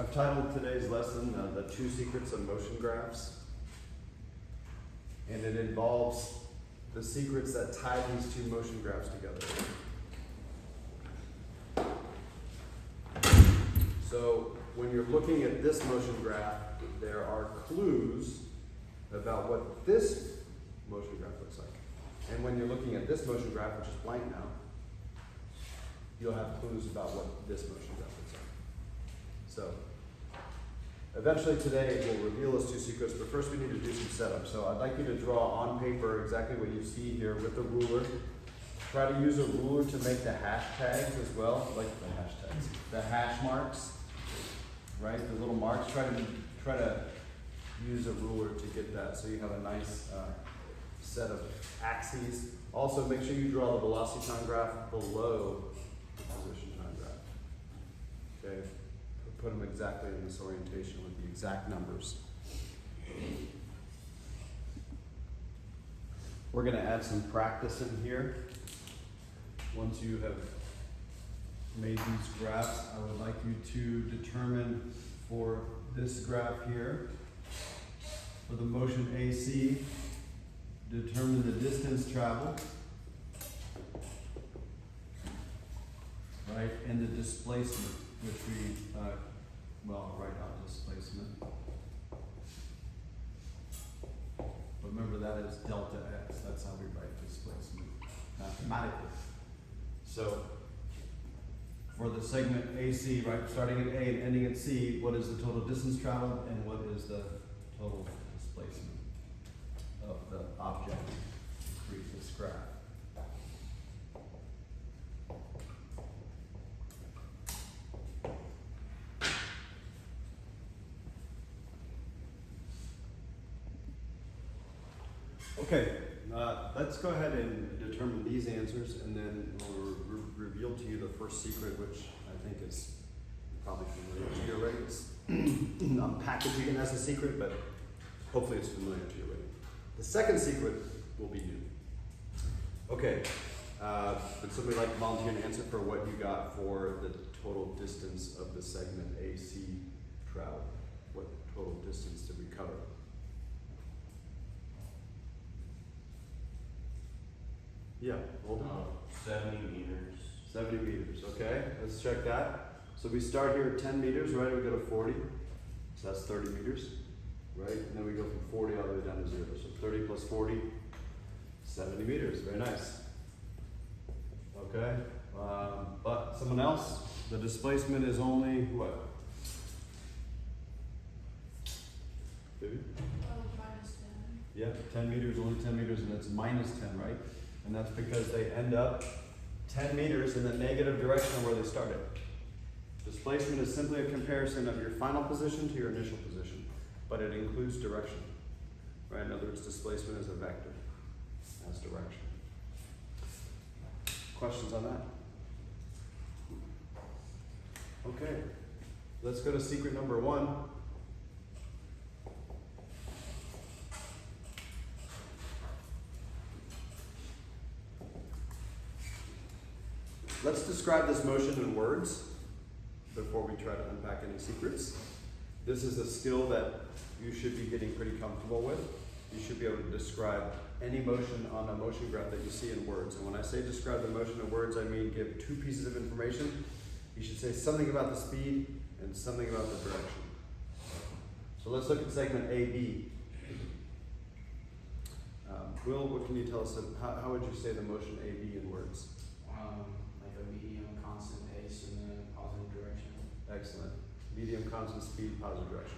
I've titled today's lesson The Two Secrets of Motion Graphs. And it involves the secrets that tie these two motion graphs together. So when you're looking at this motion graph, there are clues about what this motion graph looks like. And when you're looking at this motion graph, which is blank now, you'll have clues about what this motion graph looks like. So eventually today we'll reveal those two secrets, but first we need to do some setup. So I'd like you to draw on paper exactly what you see here with the ruler. Try to use a ruler to make the hashtags as well, like the hashtags, the hash marks, right? The little marks. Try to use a ruler to get that so you have a nice set of axes. Also, make sure you draw the velocity time graph below the position time graph. Okay, put them exactly in this orientation with the exact numbers. We're going to add some practice in here. Once you have made these graphs, I would like you to determine for this graph here, for the motion AC, determine the distance traveled, right, and the displacement, which we, well, write out displacement. But remember that is delta x, that's how we write displacement mathematically. So, for the segment AC, right, starting at A and ending at C, what is the total distance traveled and what is the total displacement of the object to create this graph? Okay, let's go ahead and determine these answers, and then we'll reveal to you the first secret, which I think is probably familiar to you already. It's I'm packaging it as a secret, but hopefully it's familiar to you already. The second secret will be new. Okay, would somebody like to volunteer an answer for what you got for the total distance of the segment AC traveled? What total distance did we cover? Yeah, hold on. 70 meters. 70 meters, okay, let's check that. So we start here at 10 meters, right, we go to 40, so that's 30 meters, right? And then we go from 40 all the way down to 0, so 30 plus 40, 70 meters, very nice. Okay, but someone else, the displacement is only what? Maybe? Minus 10. Yeah, 10 meters, only 10 meters, and it's minus 10, right? And that's because they end up 10 meters in the negative direction of where they started. Displacement is simply a comparison of your final position to your initial position, but it includes direction, right? In other words, displacement is a vector, as direction. Questions on that? Okay, let's go to secret number 1. Let's describe this motion in words before we try to unpack any secrets. This is a skill that you should be getting pretty comfortable with. You should be able to describe any motion on a motion graph that you see in words. And when I say describe the motion in words, I mean give 2 pieces of information. You should say something about the speed and something about the direction. So let's look at segment AB. Will, what can you tell us? How would you say the motion AB in words? Like a medium constant pace in the positive direction. Excellent. Medium constant speed, positive direction.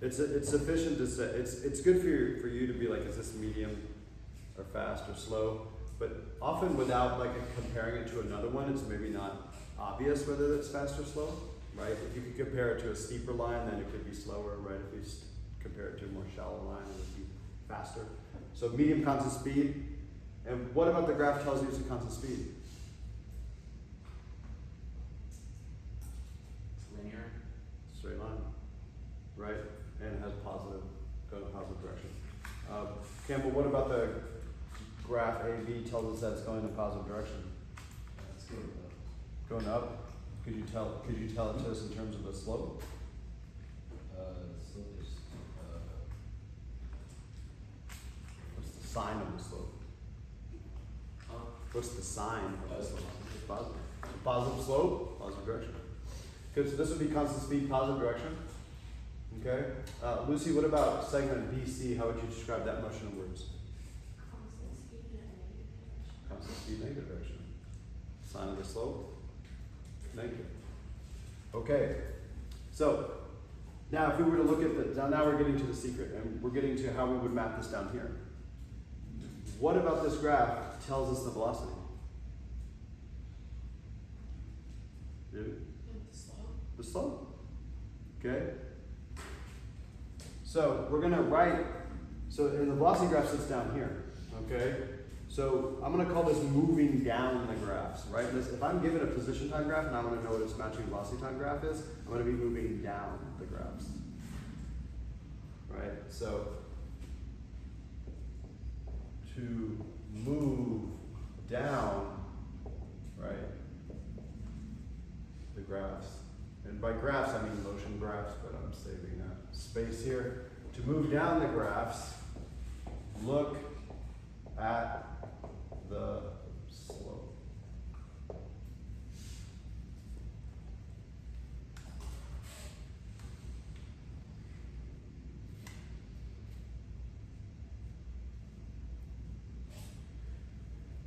It's sufficient to say, it's good for you to be like, is this medium or fast or slow? But often without like comparing it to another one, it's maybe not obvious whether it's fast or slow, right? If you could compare it to a steeper line, then it could be slower, right? If you compare it to a more shallow line, it would be faster. So medium constant speed. And what about the graph tells you it's a constant speed? Linear. Straight line, right? And it has positive, go in a positive direction. Campbell, what about the graph AB tells us that it's going in a positive direction? That's good. Going up? Could you tell it to us in terms of a slope? So there's, What's the sign of the slope? Huh? What's the sign of the slope? It's positive. Positive slope, positive direction. Good, so this would be constant speed, positive direction. Okay. Lucy, what about segment BC? How would you describe that motion in words? Constant speed in a negative direction. Constant speed, negative direction. Sign of the slope, negative. Okay. So now if we were to look at now we're getting to the secret, and we're getting to how we would map this down here. What about this graph tells us the velocity? Really? And the slope. The slope. Okay? So we're gonna write, so and the velocity graph sits down here, okay? So I'm gonna call this moving down the graphs, right? If I'm given a position time graph and I wanna know what its matching velocity time graph is, I'm gonna be moving down the graphs. Right? So to move down, right, the graphs. And by graphs, I mean motion graphs, but I'm saving that space here. To move down the graphs, look at the slope.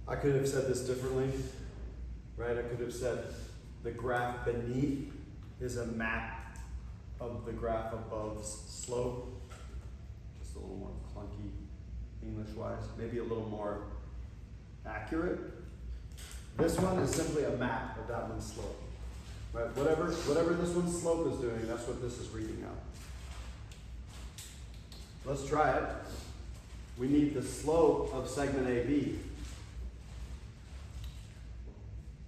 I could have said this differently, right? I could have said the graph beneath is a map of the graph above's slope. Just a little more clunky English-wise, maybe a little more accurate. This one is simply a map of that one's slope. Right? Whatever this one's slope is doing, that's what this is reading out. Let's try it. We need the slope of segment AB.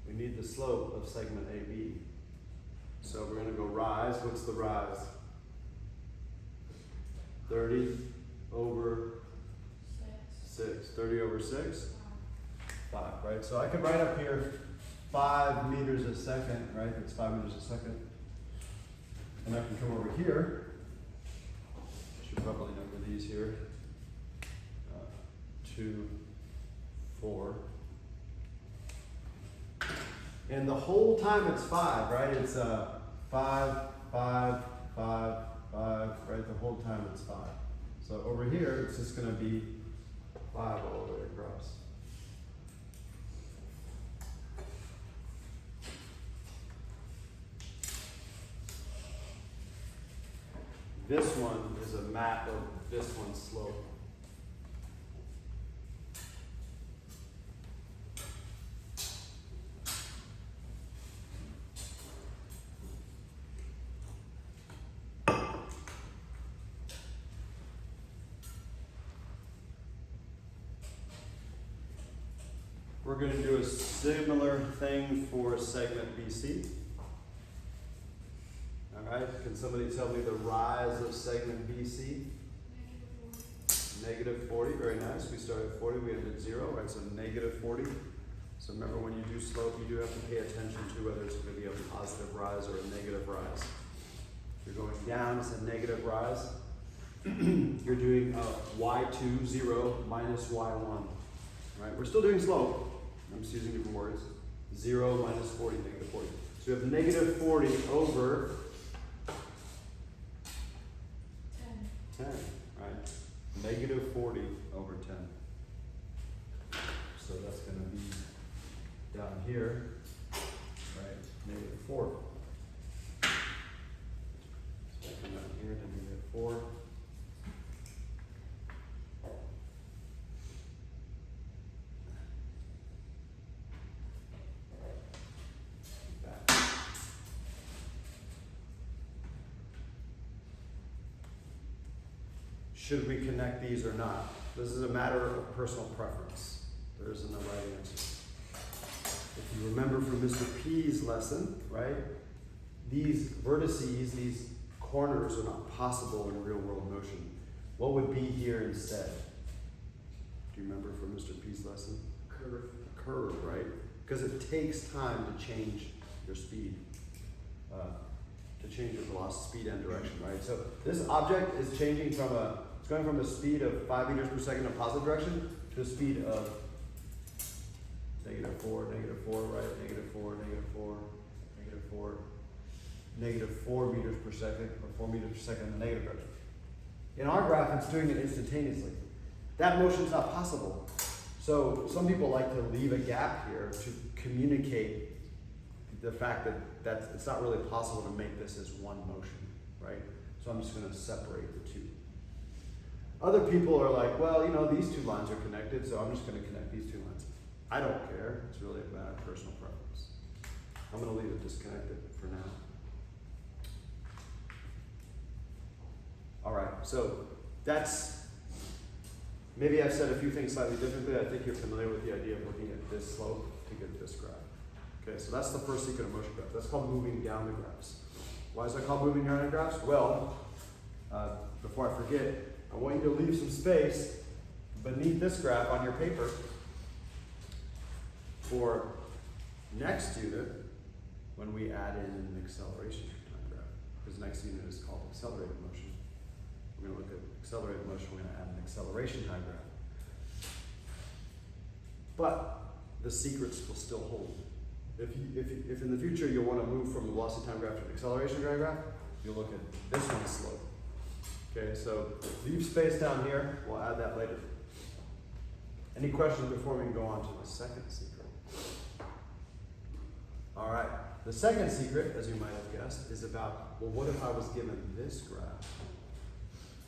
We need the slope of segment AB. So we're going to go rise. What's the rise? 30 over 6. 30 over 6? 5, right? So I could write up here 5 meters a second, right? That's 5 meters a second. And I can come over here. I should probably number these here. 2, 4. And the whole time it's 5, right? It's 5, 5, 5, 5, right? The whole time it's 5. So over here, it's just going to be 5 all the way across. This one is a map of this one's slope. We're going to do a similar thing for segment BC. All right, can somebody tell me the rise of segment BC? Negative 40, very nice. We started at 40, we ended at 0, right? So negative 40. So remember when you do slope, you do have to pay attention to whether it's going to be a positive rise or a negative rise. If you're going down, it's a negative rise. You're doing y2, 0, minus y1. Right? We're still doing slope. I'm just using different words. 0 minus 40, negative 40. So we have negative 40 over 10, right? Negative 40 over 10. So that's going to be down here, right? Negative 4. So I come down here to negative 4. Should we connect these or not? This is a matter of personal preference. There isn't a right answer. If you remember from Mr. P's lesson, right? These vertices, these corners are not possible in real world motion. What would be here instead? Do you remember from Mr. P's lesson? Curve. A curve, right? Because it takes time to change your speed. change your velocity, speed, and direction, right? So this object is changing it's going from a speed of 5 meters per second in positive direction to a speed of -4, right? -4, -4 meters per second, or 4 meters per second in the negative direction. In our graph, it's doing it instantaneously. That motion's not possible. So some people like to leave a gap here to communicate the fact that it's not really possible to make this as one motion, right? So I'm just going to separate the two. Other people are like, well, you know, these two lines are connected, so I'm just going to connect these two lines. I don't care. It's really a matter of personal preference. I'm going to leave it disconnected for now. All right, so maybe I've said a few things slightly differently. I think you're familiar with the idea of looking at this slope to get this graph. Okay, so that's the first secret of motion graphs. That's called moving down the graphs. Why is that called moving down the graphs? Well, before I forget, I want you to leave some space beneath this graph on your paper for next unit when we add in an acceleration time graph. Because next unit is called accelerated motion. We're going to look at accelerated motion, we're going to add an acceleration time graph. But the secrets will still hold. If in the future you want to move from the velocity time graph to an acceleration time graph, you'll look at this one's slope. Okay, so leave space down here, we'll add that later. Any questions before we go on to the second secret? All right, the second secret, as you might have guessed, is about, well, what if I was given this graph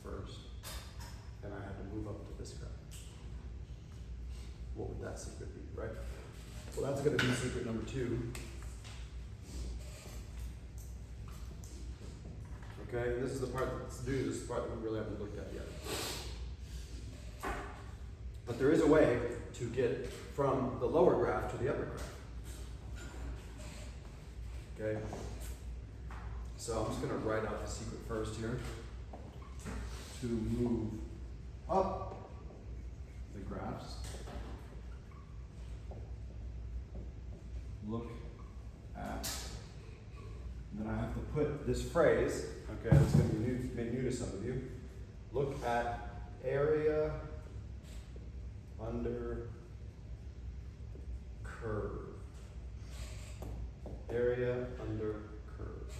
first, and I had to move up to this graph? What would that secret be, right? Well, that's going to be secret number 2. Okay, and this is the part that's new, this is the part that we really haven't looked at yet. But there is a way to get from the lower graph to the upper graph. Okay, so I'm just going to write out the secret first here. To move up the graphs, look at, and then I have to put this phrase, okay, that's going to be new to some of you. Look at area under curve. Area under curve.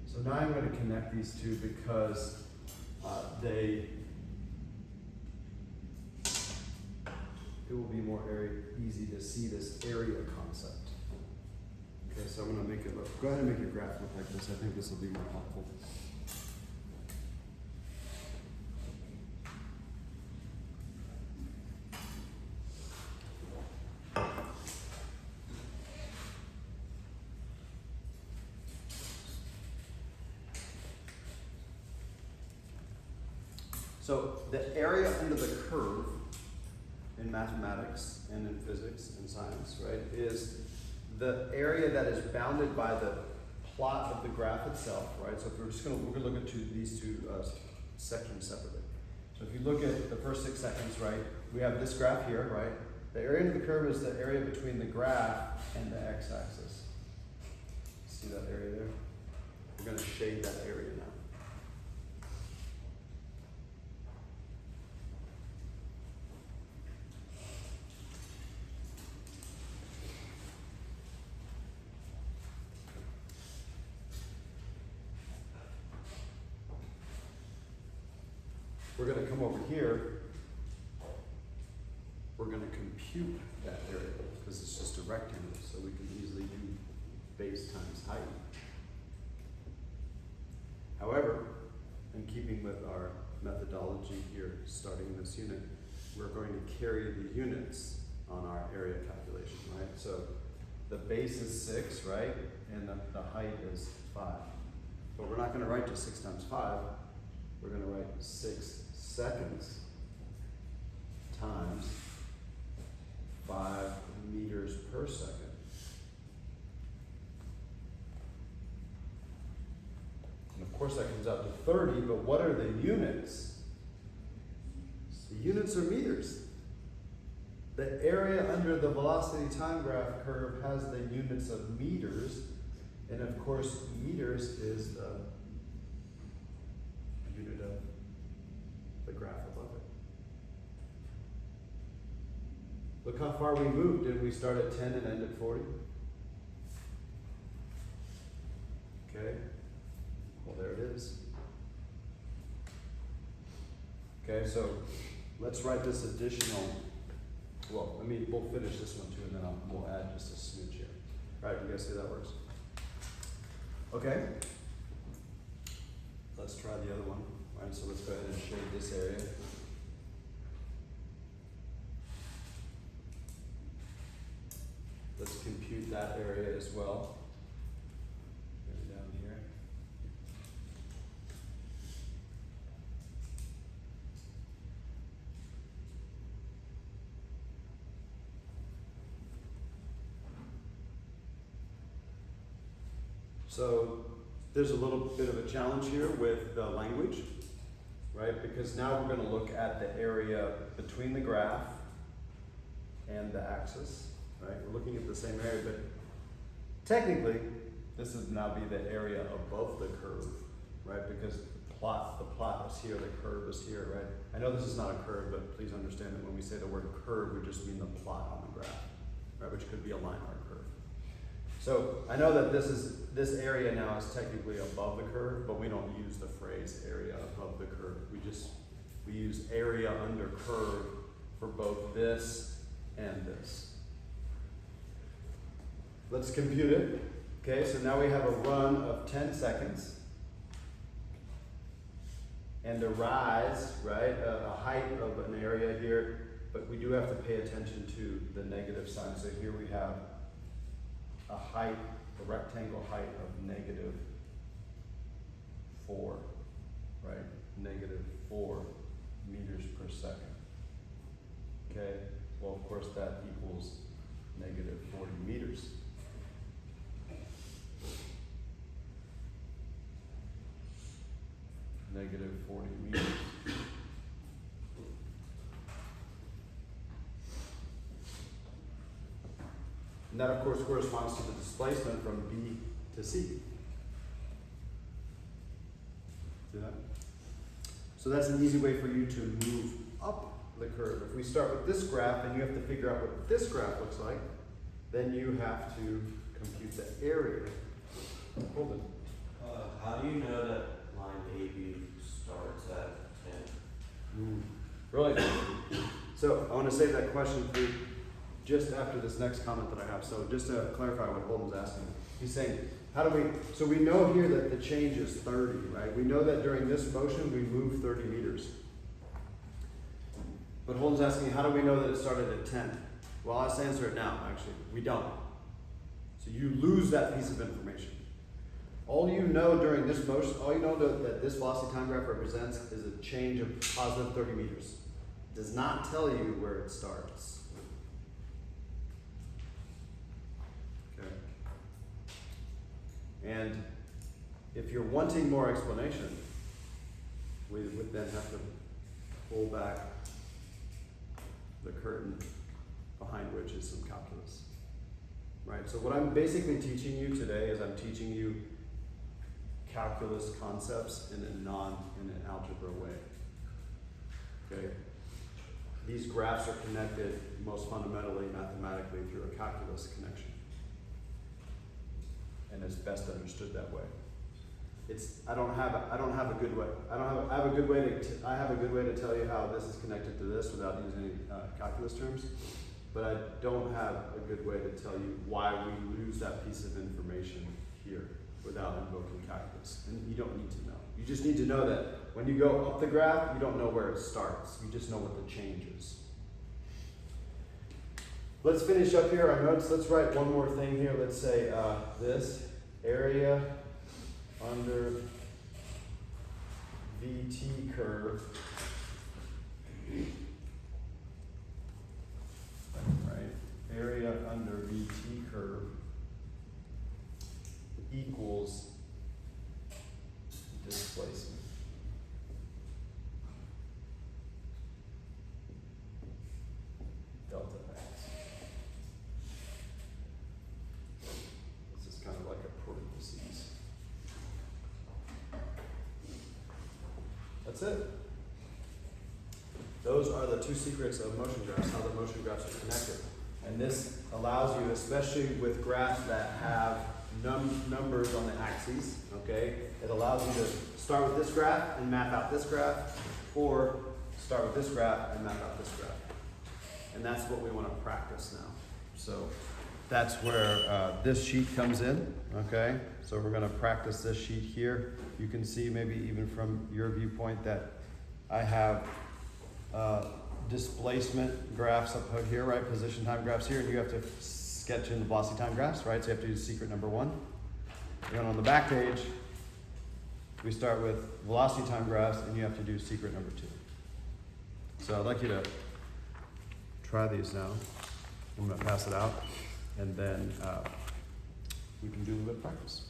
So now I'm going to connect these two because it will be more easy to see this area concept. Okay, so I'm going to make it look, go ahead and make your graph look like this. I think this will be more helpful. So the area under the curve in mathematics and in physics and science, right, is the area that is bounded by the plot of the graph itself, right? So if we're gonna look at these two sections separately. So if you look at the first 6 seconds, right, we have this graph here, right? The area under the curve is the area between the graph and the x-axis. See that area there? We're gonna shade that area now. We're going to come over here, we're going to compute that area because it's just a rectangle, so we can easily do base times height. However, in keeping with our methodology here starting this unit, we're going to carry the units on our area calculation, right? So the base is 6, right? And the height is 5. But we're not going to write just 6 times 5. We're going to write 6 seconds times 5 meters second. And of course that comes out to 30, but what are the units? The units are meters. The area under the velocity time graph curve has the units of meters, and of course meters is the unit of the graph above it. Look how far we moved. Did we start at 10 and end at 40? Okay. Well, there it is. Okay, so let's write this additional. Well, we'll finish this one too, and then we'll add just a smidge here. All right, you guys see how that works? Okay. Let's try the other one. All right, so let's go ahead and shade this area. Let's compute that area as well. Go down here. So there's a little bit of a challenge here with the language, right? Because now we're going to look at the area between the graph and the axis, right? We're looking at the same area, but technically this would now be the area above the curve, right? Because the plot is here, the curve is here, right? I know this is not a curve, but please understand that when we say the word curve, we just mean the plot on the graph, right? Which could be a line or a curve. So I know that this area now is technically above the curve, but we don't use the phrase area above the curve. We use area under curve for both this and this. Let's compute it. Okay, so now we have a run of 10 seconds. And a rise, right, a height of an area here, but we do have to pay attention to the negative sign. So here we have a height, a rectangle height of -4, right? -4 meters per second. Okay, well, of course, that equals -40 meters. -40 meters. And that, of course, corresponds to the displacement from B to C. See that? So that's an easy way for you to move up the curve. If we start with this graph and you have to figure out what this graph looks like, then you have to compute the area. Hold it. How do you know that line AB starts at 10? Really? So I want to save that question for just after this next comment that I have. So just to clarify what Holden's asking, he's saying, so we know here that the change is 30, right? We know that during this motion we move 30 meters. But Holden's asking, how do we know that it started at 10? Well, let's answer it now, actually. We don't. So you lose that piece of information. All you know during this motion, all you know that this velocity time graph represents is a change of positive 30 meters. It does not tell you where it starts. Okay. And if you're wanting more explanation, we would then have to pull back the curtain behind which is some calculus. Right? So what I'm basically teaching you today is I'm teaching you calculus concepts in an algebra way. Okay? These graphs are connected most fundamentally mathematically through a calculus connection. And it's best understood that way. I have a good way to tell you how this is connected to this without using any calculus terms, but I don't have a good way to tell you why we lose that piece of information here without invoking calculus. And you don't need to know. You just need to know that when you go up the graph, you don't know where it starts. You just know what the change is. Let's finish up here our notes. Let's write one more thing here. Let's say this area under VT curve, right? Area under VT curve equals displacement. Delta x. This is kind of like a parentheses. That's it. Those are the two secrets of motion graphs, how the motion graphs are connected. And this allows you, especially with graphs that have numbers on the axes, okay? It allows you to start with this graph and map out this graph, or start with this graph and map out this graph. And that's what we want to practice now. So that's where this sheet comes in, okay? So we're going to practice this sheet here. You can see maybe even from your viewpoint that I have displacement graphs up here, right? Position time graphs here, and you have to sketch in the velocity time graphs, right? So you have to use secret number 1. And then on the back page, we start with velocity time graphs, and you have to do secret number 2. So I'd like you to try these now. I'm going to pass it out, and then we can do a little bit of practice.